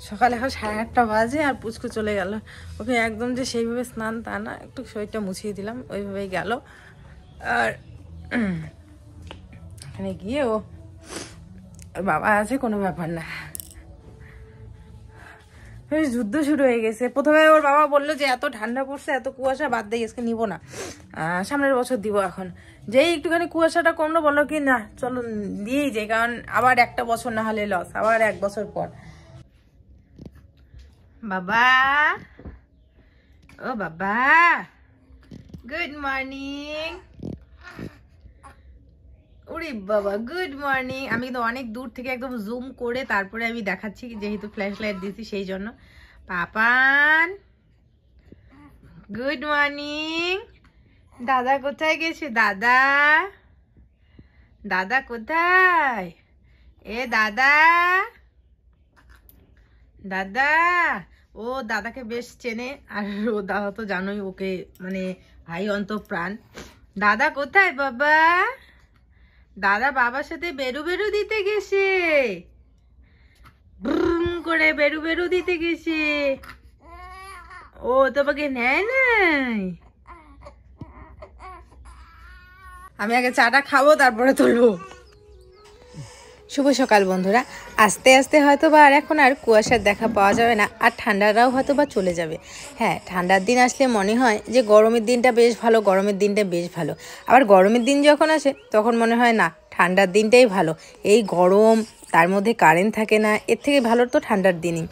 সকালে এখন 8:30 বাজে আর পুচকু চলে গেল। ওকে একদম যে সেইভাবে স্নান তা না, একটু শরীরটা মুছিয়ে দিলাম, ওইভাবেই গেল। আর এখানে গিয়ে ওর বাবা আছে, কোনো ব্যাপার না। যুদ্ধ শুরু হয়ে গেছে। প্রথমে ওর বাবা বললো যে এত ঠান্ডা পড়ছে, এত কুয়াশা, বাদ দিয়ে আজকে নিবো না, সামনের বছর দিব। এখন যেই একটুখানি কুয়াশাটা কমলো বললো কি না চলো দিয়েই যাই, কারণ আবার একটা বছর না হলে লস, আবার 1 বছর পর। বাবা, ও বাবা, গুড মর্নিং। ওরে বাবা, গুড মর্নিং। আমি কিন্তু অনেক দূর থেকে একদম জুম করে তারপরে আমি দেখাচ্ছি, যেহেতু ফ্ল্যাশ লাইট দিয়েছি সেই জন্য। Papan, good morning. দাদা কোথায় গেছে? দাদা, দাদা কোথায়? এ দাদা, দাদা। ও দাদাকে বেশ চেনে, আর ও দাদা তো জানোই, ওকে মানে ভাই অন্তঃপ্রাণ। দাদা কোথায় বাবা? দাদা বাবার সাথে বেরু বেরু দিতে গেছে, ব্রুম করে বেরু বেরু দিতে গেছে। ও তোমাকে নেয় নাই? আমি আগে চাটা খাবো, তারপরে তুলবো। শুভ সকাল বন্ধুরা। আস্তে আস্তে হয়তো বা আর এখন আর কুয়াশার দেখা পাওয়া যাবে না, আর ঠান্ডাটাও হয়তো বা চলে যাবে। হ্যাঁ, ঠান্ডার দিন আসলে মনে হয় যে গরমের দিনটা বেশ ভালো, গরমের দিনটা বেশ ভালো। আবার গরমের দিন যখন আসে তখন মনে হয় না, ঠান্ডার দিনটাই ভালো। এই গরম, তার মধ্যে কারেন্ট থাকে না, এর থেকে ভালো তো ঠান্ডার দিনই।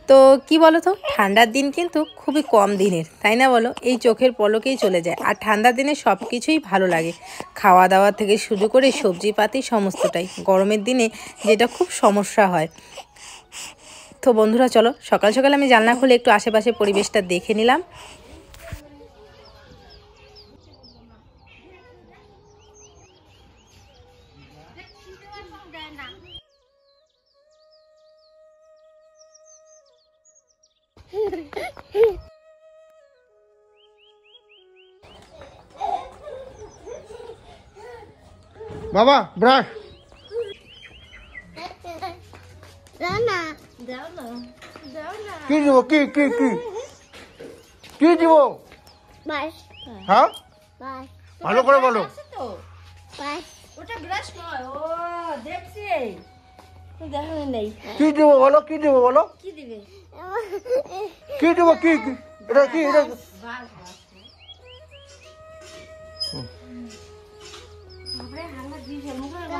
তো কি বলো তো, ঠান্ডার দিন কিন্তু খুবই কম দিনের, তাই না বলো? এই চোখের পলকেই চলে যায়। আর ঠান্ডার দিনে সব কিছুই ভালো লাগে, খাওয়া দাওয়া থেকে শুরু করে সবজিপাতি সমস্তটাই। গরমের দিনে যেটা খুব সমস্যা হয়। তো বন্ধুরা চলো, সকাল সকাল আমি জানলা খুলে একটু আশেপাশে পরিবেশটা দেখে নিলাম। বাবা ব্রাশ কি দিব? কি কি কি কি দিব? হ্যাঁ, ভালো করে বলো। ওটা ব্রাশ নয়, ও দেখছি। কি দিব বলো? কি দিব বলো? কি দিবে? কি দিব? কি কি এটা? কি এটা?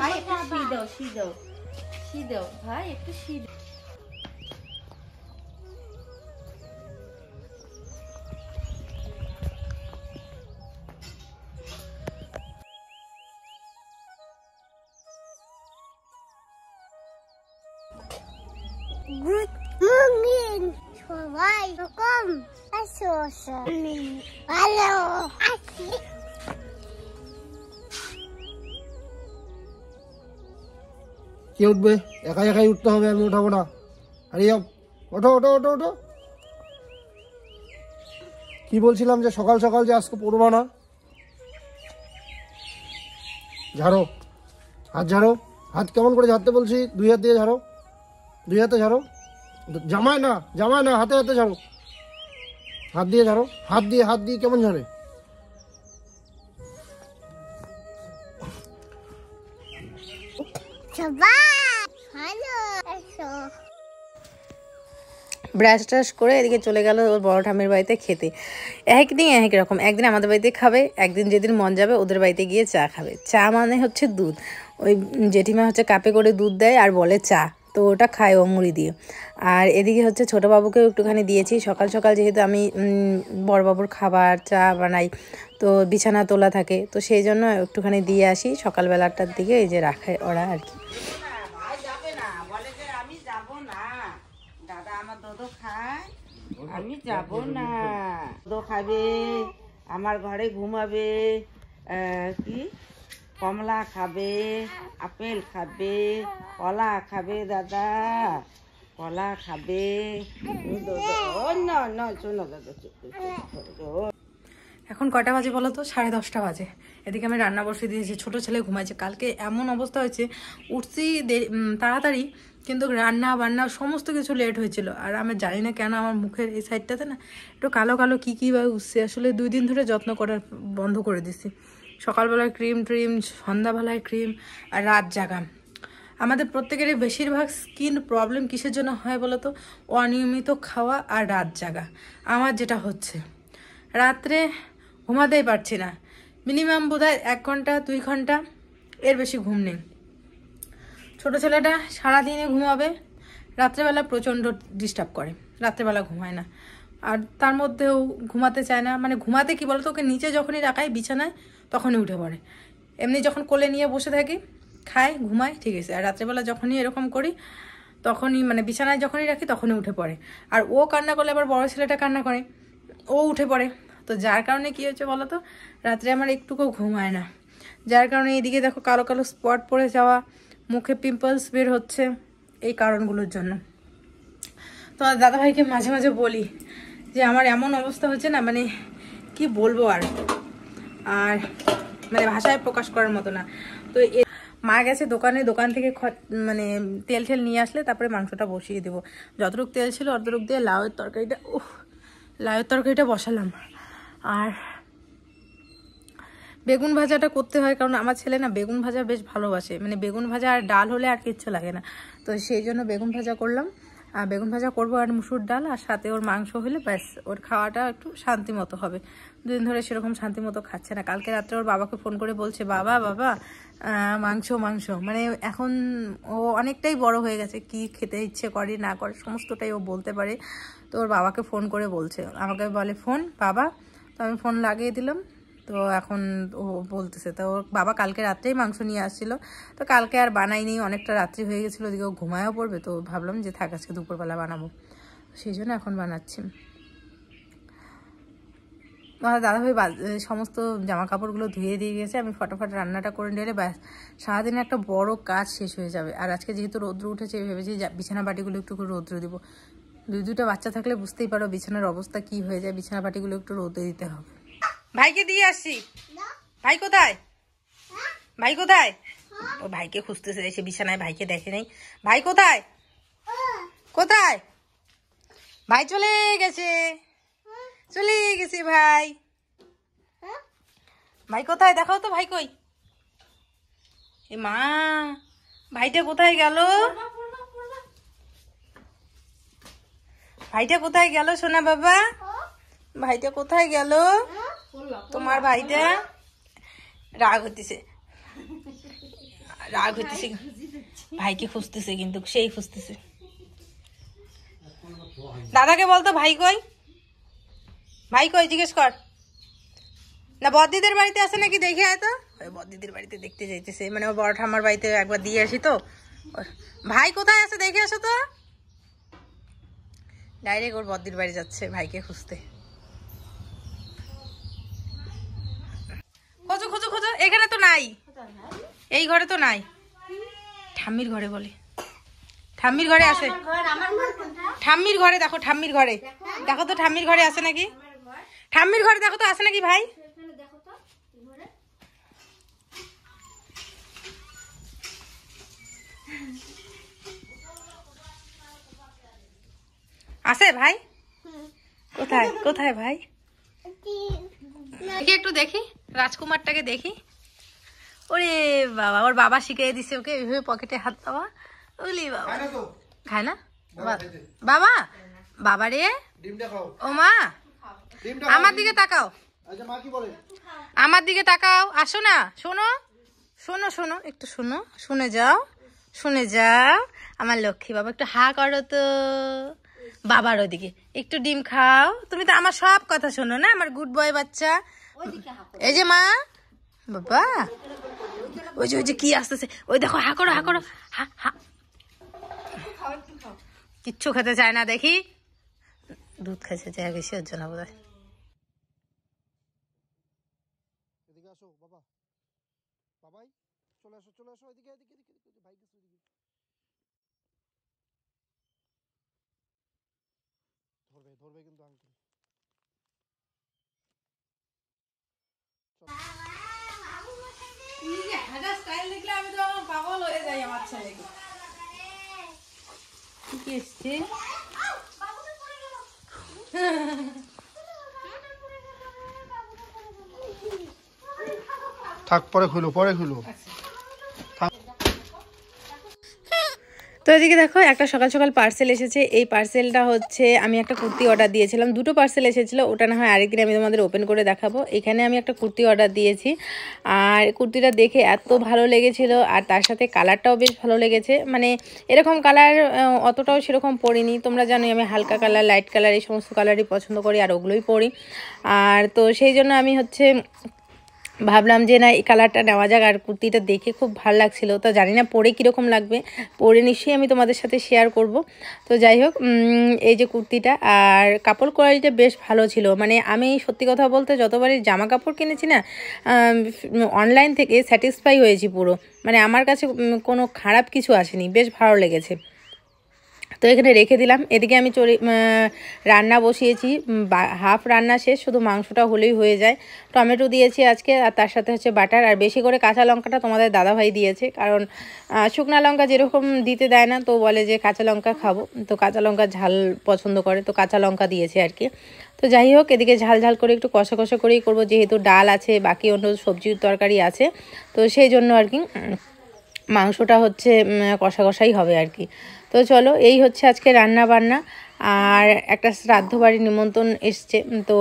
ভাই একটু শি দাও, শি দাও, শি দাও ভাই, একটু শি দাও। গুড মর্নিং সবাই, রকম আসো ভালো আছি। কে উঠবে? একাই একাই উঠতে হবে, আমি উঠাবো না। আরে ওঠো ওঠো ওঠো ওঠো। কি বলছিলাম যে সকাল সকাল যে আজকে পড়বো না? ঝাড়ো, হাত ঝাড়ো। হাত কেমন করে ঝাড়তে বলছি? 2 হাত দিয়ে ঝাড়ো, 2 হাতে ঝাড়ো। জামায় না, জামায় না, হাতে হাতে ঝাড়ো। হাত দিয়ে ঝাড়ো, হাত দিয়ে কেমন ঝাড়ে? সবাই ভালো আছো? ব্রাশ ট্রাশ করে এদিকে চলে গেল ওর বড় ঠামের বাড়িতে খেতে। একদিন এক রকম, একদিন আমাদের বাড়িতে খাবে, একদিন যেদিন মন যাবে ওদের বাড়িতে গিয়ে চা খাবে। চা মানে হচ্ছে দুধ, ওই জেঠিমা হচ্ছে কাপে করে দুধ দেয় আর বলে চা, তো ওটা খায় ও মুড়ি দিয়ে। আর এদিকে হচ্ছে ছোটো বাবুকেও একটুখানি দিয়েছি। সকাল সকাল যেহেতু আমি বড়বাবুর খাবার চা বানাই, তো বিছানা তোলা থাকে, তো সেই জন্য একটুখানি দিয়ে আসি সকালবেলাটার দিকে, এই যে রাখে ওরা আর কি। আমি যাব না, দুধ খাবে, আমার ঘরে ঘুমাবে, কি কমলা খাবে, আপেল খাবে, কলা খাবে, দাদা কলা খাবে। না শোনো দাদা, এখন কয়টা বাজে বলো তো? 10:30 বাজে। এদিকে আমি রান্না বসিয়ে দিয়েছি, ছোটো ছেলে ঘুমাইছে। কালকে এমন অবস্থা হয়েছে, উঠছি তাড়াতাড়ি, কিন্তু রান্না বান্না সমস্ত কিছু লেট হয়েছিল। আর আমি জানি না কেন আমার মুখের এই সাইডটাতে না একটু কালো কালো কী কীভাবে উঠছে। আসলে 2 দিন ধরে যত্ন করার বন্ধ করে দিছি। সকালবেলায় ক্রিম ট্রিম, সন্ধ্যাবেলায় ক্রিম, আর রাত জাগা। আমাদের প্রত্যেকেরই বেশিরভাগ স্কিন প্রবলেম কিসের জন্য হয় বলো তো? অনিয়মিত খাওয়া আর রাত জাগা। আমার যেটা হচ্ছে, রাত্রে ঘুমাতেই পারছি না। মিনিমাম বোধহয় 1 ঘন্টা 2 ঘন্টা, এর বেশি ঘুম নেই। ছোটো ছেলেটা সারাদিনে ঘুমাবে, রাত্রেবেলা প্রচণ্ড ডিস্টার্ব করে, রাত্রেবেলা ঘুমায় না। আর তার মধ্যেও ঘুমাতে চায় না, মানে ঘুমাতে কি বলতো, ওকে নিচে যখনই রাখাই বিছানায় তখনই উঠে পড়ে। এমনি যখন কোলে নিয়ে বসে থাকি, খায়, ঘুমায়, ঠিক আছে। আর রাত্রেবেলা যখনই এরকম করি তখনই, মানে বিছানায় যখনই রাখি তখনই উঠে পড়ে। আর ও কান্না করলে আবার বড় ছেলেটা কান্না করে, ও উঠে পড়ে। তো যার কারণে কি হচ্ছে বলো তো, রাত্রে আমার একটুকুও ঘুমায় না। যার কারণে এইদিকে দেখো কালো কালো স্পট পড়ে যাওয়া, মুখে পিম্পলস বের হচ্ছে, এই কারণগুলোর জন্য। তো দাদাভাইকে মাঝে মাঝে বলি যে আমার এমন অবস্থা হচ্ছে না, মানে কি বলবো আর মানে ভাষায় প্রকাশ করার মতো না। তো মা গেছে দোকানে, দোকান থেকে মানে তেল ঠেল নিয়ে আসলে তারপরে মাংসটা বসিয়ে দেবো। যতটুকু তেল ছিল অতটুকু দিয়ে লাউয়ের তরকারিটা বসালাম। আর বেগুন ভাজাটা করতে হয়, কারণ আমার ছেলে না বেগুন ভাজা বেশ ভালোবাসে। মানে বেগুন ভাজা আর ডাল হলে আর কিচ্ছু লাগে না। তো সেই জন্য বেগুন ভাজা করলাম। আর বেগুন ভাজা করবো, আর মুসুর ডাল, আর সাথে ওর মাংস হলে ব্যাস ওর খাওয়াটা একটু শান্তি মতো হবে। 2 দিন ধরে সেরকম শান্তি মতো খাচ্ছে না। কালকে রাত্রে ওর বাবাকে ফোন করে বলছে, বাবা মাংস। মানে এখন ও অনেকটাই বড় হয়ে গেছে, কি খেতে ইচ্ছে করে না করে সমস্তটাই ও বলতে পারে। তো ওর বাবাকে ফোন করে বলছে, আমাকে বলে ফোন বাবা। তো আমি ফোন লাগিয়ে দিলাম। তো এখন ও বলতেছে, তো ওর বাবা কালকে রাত্রেই মাংস নিয়ে আসছিল। তো কালকে আর বানাইনি, অনেকটা রাত্রি হয়ে গেছিলো, ওদিকে ও ঘুমায়ও পড়বে। তো ভাবলাম যে থাক, আজকে দুপুরবেলা বানাবো, সেই জন্য এখন বানাচ্ছি। আমার দাদাভাই সমস্ত জামা কাপড়গুলো ধুয়ে দিয়ে গেছে, আমি ফটাফট রান্নাটা করে নিলে ব্যাস সারাদিনে একটা বড় কাজ শেষ হয়ে যাবে। আর আজকে যেহেতু রৌদ্র উঠেছে, ভেবেছি বিছানা বাটিগুলো একটু রৌদ্র দিব। 2টা বাচ্চা থাকলে বুঝতেই পারো বিছানার অবস্থা কি হয়ে যায়। বিছানা বাটিগুলো একটু রৌদ্রে দিতে হবে। ভাইকে দিয়ে আসছি। ভাই কোথায়? ভাই কোথায়? ও ভাইকে খুঁজতেছে, এসে বিছানায় ভাইকে দেখে নেই। ভাই কোথায়? কোথায়? ভাই চলে গেছে ভাই। ভাই কোথায়? দেখাও তো ভাই কই। এ মা, ভাইটা কোথায় গেল? ভাইটা কোথায় গেল সোনা বাবা? ভাইটা কোথায় গেল? তোমার ভাইটা রাগ হইতেছে ভাইকে খুঁজতেছে, কিন্তু সেই খুঁজতেছে। দাদাকে বলতো ভাই কই, জিজ্ঞেস কর না। বড়দিদির বাড়িতে আছে নাকি দেখে আয় তো। বড়দিদির বাড়িতে দেখতে যাইতেছে, মানে ওর বড় ঠাম্মার বাড়িতে একবার দিয়ে আসি তো। ভাই কোথায় আছে দেখে আসো তো। ডাইরেক্ট ওর বড়দির বাড়ি যাচ্ছে ভাইকে খুঁজতে। খোঁজো, এখানে তো নাই, এই ঘরে তো নাই। ঠাম্মির ঘরে বলে, ঠাম্মির ঘরে আছে। ঠাম্মির ঘরে দেখো, দেখো তো ঠাম্মির ঘরে আছে নাকি। ঠাম্মির ঘরে দেখো তো আছে নাকি ভাই। আছে ভাই? কোথায় ভাই? একটু দেখি রাজকুমারটাকে দেখি। ওরে বাবা, ওর বাবা শিখিয়ে দিছে ওকে এইভাবে পকেটে হাত দেওয়া। ওলি বাবা, খায় না বাবা রে। ও মা, আমার দিকে তাকাও, আসো না, শোনো একটু শুনে যাও আমার লক্ষ্মী বাবা। একটু হা করো তো বাবার ওদিকে, একটু ডিম খাও। তুমি তো আমার সব কথা শোনো না, আমার গুড বয় বাচ্চা। এই যে মা বাবা, ওই যে কি আসতেছে, ওই দেখো, হা করো হা। কিচ্ছু খেতে চায় না দেখি, দুধ খেতে চায় বেশি, ওর জন্য বোধ হয়। ধরবে কিন্তু আঙ্কেল। স্টাইল দেখলে আমি তো পাগল হয়ে যাই আমার ছেলেকে। কি এসছে? থাক, পরে খুলো, পরে খুলো। তো এদিকে দেখো একটা সকাল সকাল পার্সেল এসেছে। এই পার্সেলটা হচ্ছে আমি একটা কুর্তি অর্ডার দিয়েছিলাম, দুটো পার্সেল এসেছিলো, ওটা না হয় আরেকদিন আমি তোমাদের ওপেন করে দেখাবো। এখানে আমি একটা কুর্তি অর্ডার দিয়েছি, আর কুর্তিটা দেখে এত ভালো লেগেছিল, আর তার সাথে কালারটাও বেশ ভালো লেগেছে। মানে এরকম কালার অতটাও সেরকম পরিনি, তোমরা জানোই আমি হালকা কালার, লাইট কালার এই সমস্ত কালারই পছন্দ করি, আর ওগুলোই পরি। আর তো সেই জন্য আমি হচ্ছে ভাবলাম যে না এই কালারটা নেওয়া যাক, আর কুর্তিটা দেখে খুব ভালো লাগছিল। তো জানি না পরে কীরকম লাগবে, পরে নিশ্চয়ই আমি তোমাদের সাথে শেয়ার করব। তো যাই হোক, এই যে কুর্তিটা, আর কাপড় কোয়ালিটিটা বেশ ভালো ছিল। মানে আমি সত্যি কথা বলতে যতবারই জামা কাপড় কিনেছি না অনলাইন থেকে, স্যাটিসফাই হয়েছি পুরো। মানে আমার কাছে কোনো খারাপ কিছু আসেনি, বেশ ভালো লেগেছে। তো এখানে রেখে দিলাম। এদিকে আমি রান্না বসিয়েছি, হাফ রান্না শেষ, শুধু মাংসটা হলেই হয়ে যায়। টমেটো দিয়েছি আজকে, আর তার সাথে হচ্ছে বাটার, আর বেশি করে কাঁচা লঙ্কাটা তোমাদের দাদাভাই দিয়েছে, কারণ শুকনা লঙ্কা যেরকম দিতে দেয় না, তো বলে যে কাঁচা লঙ্কা খাবো, তো কাঁচা লঙ্কা ঝাল পছন্দ করে, তো কাঁচা লঙ্কা দিয়েছে আর কি। তো যাই হোক, এদিকে ঝাল ঝাল করে একটু কষা কষা করেই করবো, যেহেতু ডাল আছে, বাকি অন্য সবজির তরকারি আছে, তো সেই জন্য আর কি মাংসটা হচ্ছে কষা কষাই হবে আর কি। তো চলো, এই হচ্ছে আজকে রান্না বান্না। আর একটা শ্রাদ্ধ বাড়ির নিমন্ত্রণ এসছে, তো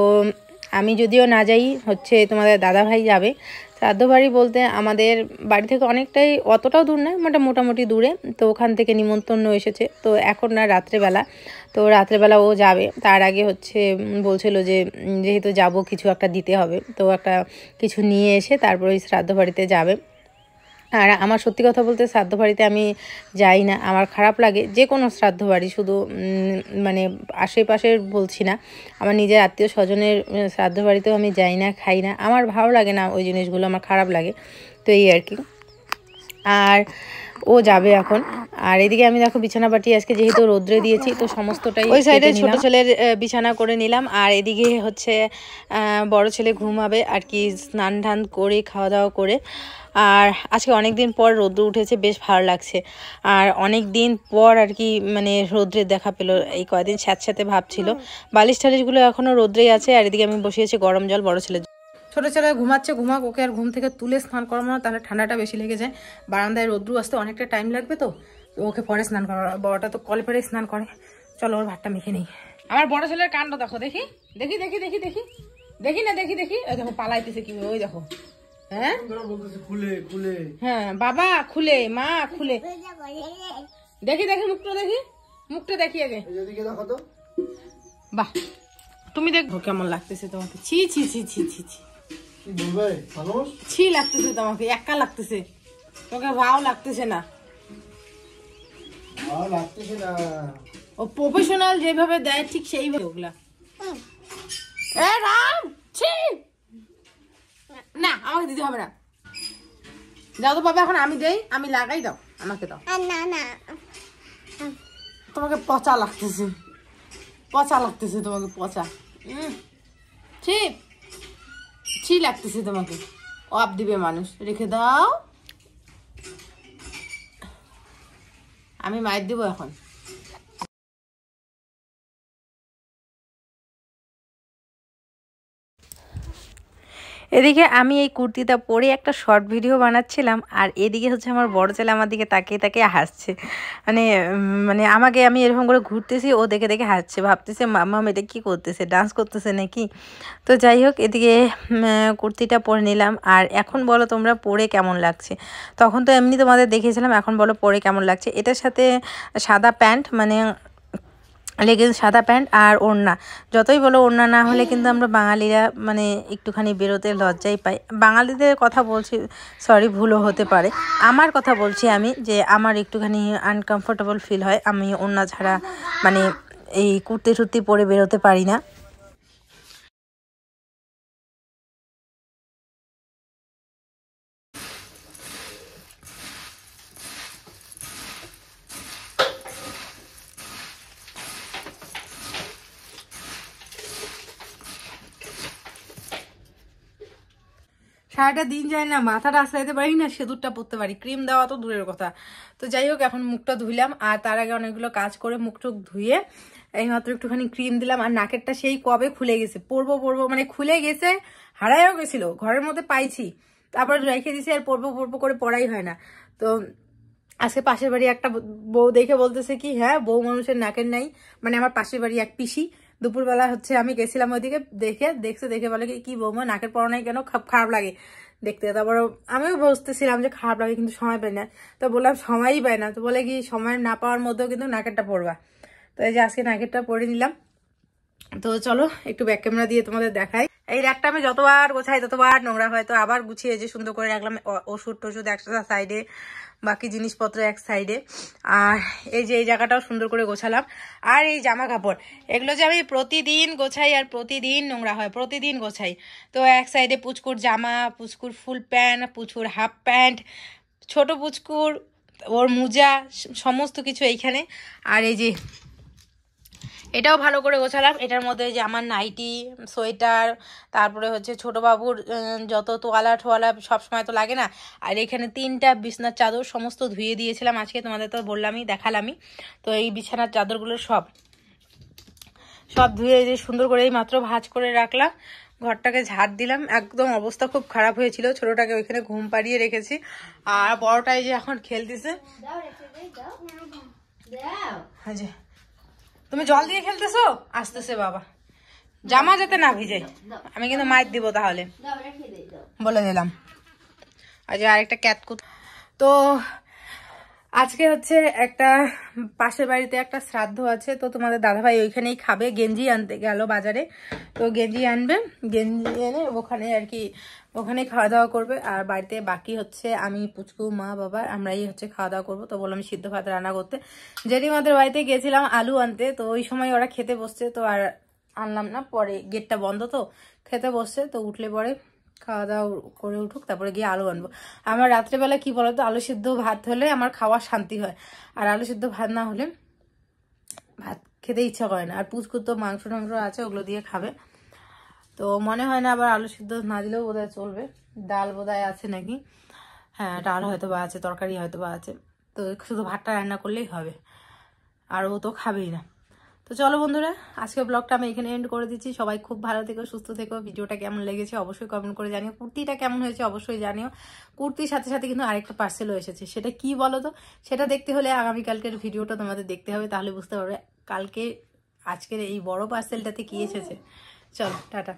আমি যদিও না যাই, হচ্ছে তোমাদের দাদাভাই যাবে। শ্রাদ্ধ বাড়ি বলতে আমাদের বাড়ি থেকে অনেকটাই, অতটাও দূর নয়, মোটামুটি দূরে। তো ওখান থেকে নিমন্ত্রণ এসেছে, তো এখন না রাত্রেবেলা, তো রাত্রেবেলা ও যাবে। তার আগে হচ্ছে বলছিল যে যেহেতু যাব কিছু একটা দিতে হবে, তো একটা কিছু নিয়ে এসে তারপর ওই শ্রাদ্ধ বাড়িতে যাবে। আর আমার সত্যি কথা বলতে শ্রাদ্ধ বাড়িতে আমি যাই না, আমার খারাপ লাগে যে কোনো শ্রাদ্ধ বাড়ি, শুধু মানে আশেপাশের বলছি না, আমার নিজের আত্মীয় স্বজনের শ্রাদ্ধ বাড়িতেও আমি যাই না, খাই না, আমার ভালো লাগে না ওই জিনিসগুলো, আমার খারাপ লাগে। তো এই আর কি। আর ও যাবে এখন। আর এদিকে আমি দেখো বিছানা পাটি আজকে যেহেতু রোদ্রে দিয়েছি, তো সমস্তটাই ওই সাইডে ছোট ছেলের বিছানা করে নিলাম। আর এদিকে হচ্ছে বড় ছেলে ঘুমাবে আর কি, স্নান টান করে খাওয়া দাওয়া করে। আর আজকে অনেক দিন পর রোদ্র উঠেছে, বেশ ভালো লাগছে। আর অনেক দিন পর আর কি মানে রোদ্রের দেখা পেলো, এই কয়েকদিন স্যাঁতস্যাঁতে ভাব ছিল। বালিশ টালিশগুলো এখনও রোদ্রেই আছে। আর এদিকে আমি বসিয়েছি গরম জল বড় ছেলে। ছোট ছেলে ঘুমাচ্ছে, ঘুমাক, ওকে আর ঘুম থেকে তুলে স্নান করাবো না, তাহলে ঠান্ডাটা বেশি লেগে যায়। বারান্দায় রোদ্রু আসতে অনেকটা টাইম লাগবে, তো ওকে পরে স্নান করা। বড়টা তো কল পরে স্নান করে। চলো ওর ভাতটা মেখে নেই। আমার বড় ছেলের কাণ্ড দেখো, দেখি দেখি দেখি দেখি দেখি দেখি না দেখি দেখি, ওই দেখো পালাইতেছে কি, ওই দেখো। হ্যাঁ হ্যাঁ বাবা খুলে, মা খুলে, দেখি দেখি মুখটা দেখি, মুখটা দেখি আগে। বাহ, তুমি দেখো কেমন লাগতেছে তোমাকে। ছি ছি ছি ছি ছি ছি, ছি লাগতেছে তোমাকে, একা লাগতেছে তোমাকে, ভাও লাগতেছে না। ও প্রফেশনাল যেভাবে দেয় ঠিক সেইভাবে ওগুলা। রাম, ছি না, আমাকে দিতে হবে না, যাও তো বাবা, এখন আমি দেই, আমি লাগাই, দাও আমাকে দাও। না না, তোমাকে পচা লাগতেছে, পচা লাগতেছে তোমাকে, পচা। ছি ছি লাগতেছে তোমাকে, অফ দিবে মানুষ, রেখে দাও, আমি মাইর দেবো এখন। এদিকে আমি এই কুর্তিটা পরে একটা শর্ট ভিডিও বানাচ্ছিলাম, আর এদিকে হচ্ছে আমার বড় ছেলে আমার দিকে তাকিয়ে তাকিয়ে হাসছে। মানে মানে আমাকে, আমি এরকম করে ঘুরতেছি, ও দেখে দেখে হাসছে, ভাবতেছে মাম্মা এটা কী করতেছে, ডান্স করতেছে নাকি। তো যাই হোক, এদিকে কুর্তিটা পরে নিলাম। আর এখন বলো তোমরা পরে কেমন লাগছে? তখন তো এমনি তোমাদের দেখিয়েছিলাম, এখন বলো পরে কেমন লাগছে। এটার সাথে সাদা প্যান্ট, মানে লেগিংস, সাদা প্যান্ট আর ওড়না। যতই বলো ওড়না না হলে কিন্তু আমরা বাঙালিরা মানে একটুখানি বেরোতে লজ্জাই পাই। বাঙালিদের কথা বলছি, সরি ভুলও হতে পারে, আমার কথা বলছি আমি, যে আমার একটুখানি আনকমফোর্টেবল ফিল হয়, আমি ওড়না ছাড়া মানে এই কুর্তি টুর্তি পরে বেরোতে পারি না। সারাটা দিন যায় না, মাথাটা আশ্রাইতে পারি না, সিঁদুরটা পরতে পারি, ক্রিম দেওয়া তো দূরের কথা। তো যাই হোক এখন মুখটা ধুইলাম, আর তার আগে অনেকগুলো কাজ করে মুখ টুক ধুয়ে এইমাত্র একটুখানি ক্রিম দিলাম। আর নাকেরটা সেই কবে খুলে গেছে, পরবো মানে খুলে গেছে, হারাইও গেছিল, ঘরের মধ্যে পাইছি, তারপর রেখে দিছি, আর পরবো করে পড়াই হয় না। তো আজকে পাশের বাড়ি একটা বউ দেখে বলতেছে কি, হ্যাঁ বউ মানুষের নাকের নাই, মানে আমার পাশের বাড়ি এক পিসি দুপুরবেলা হচ্ছে আমি গেছিলাম ওইদিকে, দেখে বলে কি বৌমা নাকের পড়া নাই কেন, খারাপ লাগে দেখতে। তারপর আমিও বুঝতেছিলাম যে খারাপ লাগে, কিন্তু সময় পাই না। তো বললাম সময়ই পাই না, তো বলে কি সময় না পাওয়ার মধ্যেও কিন্তু নাকেরটা পড়বা। তো এই যে আজকে নাকেরটা পরে নিলাম। তো চলো একটু ব্যাক ক্যামেরা দিয়ে তোমাদের দেখাই। এই র্যাকটা আমি যতবার গোছাই ততবার নোংরা হয়, তো আবার গুছিয়ে যে সুন্দর করে রাখলাম, ওষুধ টষুধ একটা সাইডে, বাকি জিনিসপত্র এক সাইডে। আর এই যে এই জায়গাটাও সুন্দর করে গোছালাম। আর এই জামা কাপড় এগুলো যে আমি প্রতিদিন গোছাই, আর প্রতিদিন নোংরা হয়, প্রতিদিন গোছাই। তো এক সাইডে পুচকুর জামা, পুচকুর ফুল প্যান্ট, পুচকুর হাফ প্যান্ট, ছোট পুচকুর ওর মোজা, সমস্ত কিছু এইখানে। আর এই যে এটাও ভালো করে গোছালাম, এটার মধ্যে যে আমার নাইটি, সোয়েটার, তারপরে হচ্ছে ছোট বাবুর যত তোয়ালা ঠোয়ালা সবসময় তো লাগে না। আর এখানে 3টা বিছানার চাদর সমস্ত ধুয়ে দিয়েছিলাম আজকে, তোমাদের তো বললামই, দেখালামই। তো এই বিছানার চাদরগুলো সব ধুয়ে যে সুন্দর করে এই মাত্র ভাঁজ করে রাখলাম। ঘরটাকে ঝাড় দিলাম, একদম অবস্থা খুব খারাপ হয়েছিল। ছোটটাকে ওইখানে ঘুম পাড়িয়ে রেখেছি, আর বড়টাই যে এখন খেলতেছে। হ্যাঁ, তুমি জল দিয়ে খেলতেছো, আসতেছে বাবা, জামা যাতে না ভিজে, আমি কিন্তু মাইর দিব তাহলে, বলে দিলাম। আজ আরেকটা ক্যাতকুট। তো আজকে হচ্ছে একটা পাশের বাড়িতে একটা শ্রাদ্ধ আছে, তো তোমাদের দাদাভাই ওইখানেই খাবে। গেঞ্জি আনতে গেল বাজারে, তো গেঞ্জি আনবে, গেঞ্জি এনে ওখানে আর কি ওখানে খাওয়া দাওয়া করবে। আর বাড়িতে বাকি হচ্ছে আমি, পুচকু, মা, বাবা, আমরাই হচ্ছে খাওয়া দাওয়া করবো। তো বললাম সিদ্ধ ভাত রান্না করতে। জেঠিমাদের বাড়িতে গেছিলাম আলু আনতে, তো ওই সময় ওরা খেতে বসছে, তো আর আনলাম না, পরে গেটটা বন্ধ তো খেতে বসছে, তো উঠলে পরে খাওয়া দাওয়া করে উঠুক, তারপরে গিয়ে আলু আনবো। আমার রাত্রেবেলা কি বলতো, আলু সিদ্ধ ভাত হলে আমার খাওয়ার শান্তি হয়, আর আলু সিদ্ধ ভাত না হলে ভাত খেতে ইচ্ছা করে না। আর পুচকুর তো মাংস টাংস আছে, ওগুলো দিয়ে খাবে। তো মনে হয় না আবার আলু সিদ্ধ না দিলেও বোধহয় চলবে, ডাল বোধহয় আছে নাকি, হ্যাঁ ডাল হয়তো বা আছে, তরকারি হয়তো বা আছে, তো শুধু ভাতটা রান্না করলেই হবে, আর ও তো খাবেই না। তো চলো বন্ধুরা, আজকে ব্লগটা আমি এখানে এন্ড করে দিচ্ছি। সবাই খুব ভালো থেকো, সুস্থ থেকো। ভিডিওটা কেমন লেগেছে অবশ্যই কমেন্ট করে জানিও। কুর্তিটা কেমন হয়েছে অবশ্যই জানিও। কুর্তির সাথে সাথে কিন্তু আরেকটা পার্সেলও এসেছে, সেটা কি বলো তো, সেটা দেখতে হলে আগামীকালকের ভিডিওটা তোমাদের দেখতে হবে, তাহলে বুঝতে পারবে কালকে আজকের এই বড় পার্সেলটাতে কি এসেছে। চলো টাটা।